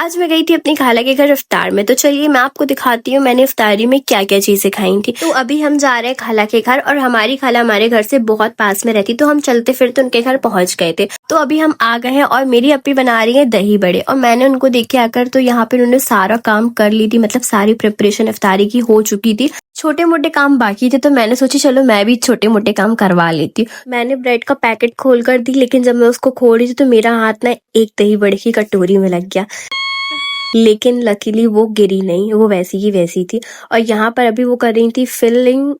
आज मैं गई थी अपनी खाला के घर इफ्तार में। तो चलिए मैं आपको दिखाती हूँ मैंने इफ्तारी में क्या क्या चीजें खाई थी। तो अभी हम जा रहे हैं खाला के घर और हमारी खाला हमारे घर से बहुत पास में रहती, तो हम चलते फिरते उनके घर पहुंच गए थे। तो अभी हम आ गए हैं और मेरी अपी बना रही है दही बड़े और मैंने उनको देखे आकर तो यहाँ पे उन्होंने सारा काम कर ली थी, मतलब सारी प्रिपरेशन इफ्तारी की हो चुकी थी। छोटे मोटे काम बाकी थे तो मैंने सोची चलो मैं भी छोटे मोटे काम करवा लेती हूँ। मैंने ब्रेड का पैकेट खोल कर दी, लेकिन जब मैं उसको खोल रही थी तो मेरा हाथ ना एक दही बड़े की कटोरी में लग गया, लेकिन लकीली वो गिरी नहीं, वो वैसी की वैसी थी। और यहाँ पर अभी वो कर रही थी फिलिंग,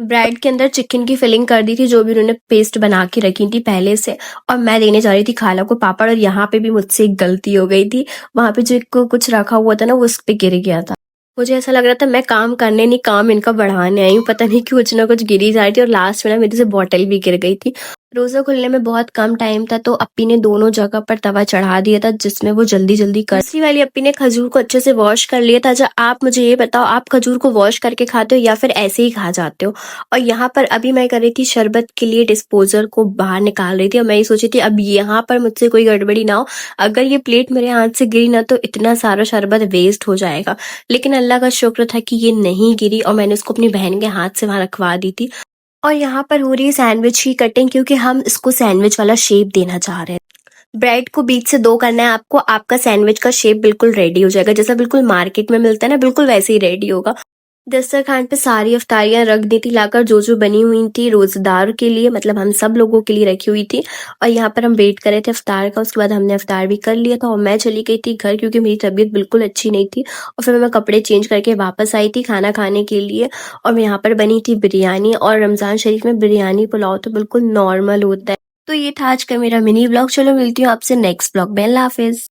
ब्रेड के अंदर चिकन की फिलिंग कर दी थी जो भी उन्होंने पेस्ट बना के रखी थी पहले से। और मैं देने जा रही थी खाला को पापड़, और यहाँ पे भी मुझसे एक गलती हो गई थी। वहां पे जो कुछ रखा हुआ था ना वो उस पे गिर गया था। मुझे ऐसा लग रहा था मैं काम करने नहीं काम इनका बढ़ाने आई हूँ, पता नहीं क्यों कुछ ना कुछ गिरी जा रही थी। और लास्ट में ना मेरे से बॉटल भी गिर गई थी। रोजा खुलने में बहुत कम टाइम था तो अप्पी ने दोनों जगह पर तवा चढ़ा दिया था जिसमें वो जल्दी जल्दी कर। दूसरी वाली अप्पी ने खजूर को अच्छे से वॉश कर लिया था। अच्छा आप मुझे ये बताओ, आप खजूर को वॉश करके खाते हो या फिर ऐसे ही खा जाते हो? और यहाँ पर अभी मैं कर रही थी शरबत के लिए डिस्पोजल को बाहर निकाल रही थी और मैं ये सोची थी अब यहाँ पर मुझसे कोई गड़बड़ी ना हो, अगर ये प्लेट मेरे हाथ से गिरी ना तो इतना सारा शरबत वेस्ट हो जाएगा। लेकिन अल्लाह का शुक्र था कि ये नहीं गिरी और मैंने उसको अपनी बहन के हाथ से वहां रखवा दी थी। और यहाँ पर हो रही है सैंडविच की कटिंग, क्योंकि हम इसको सैंडविच वाला शेप देना चाह रहे हैं। ब्रेड को बीच से दो करना है आपको, आपका सैंडविच का शेप बिल्कुल रेडी हो जाएगा, जैसा बिल्कुल मार्केट में मिलता है ना बिल्कुल वैसे ही रेडी होगा। दस्तरखान पे सारी इफ्तारियां रख दी थी लाकर, जो बनी हुई थी रोजेदार के लिए, मतलब हम सब लोगों के लिए रखी हुई थी। और यहाँ पर हम वेट कर रहे थे इफ्तार का, उसके बाद हमने इफ्तार भी कर लिया था और मैं चली गई थी घर क्योंकि मेरी तबीयत बिल्कुल अच्छी नहीं थी। और फिर मैं कपड़े चेंज करके वापस आई थी खाना खाने के लिए। और यहाँ पर बनी थी बिरयानी, और रमजान शरीफ में बिरयानी पुलाव तो बिल्कुल नॉर्मल होता है। तो ये था आज का मेरा मिनी ब्लॉग। चलो मिलती हूँ आपसे नेक्स्ट ब्लॉग में। अल्लाह हाफिज।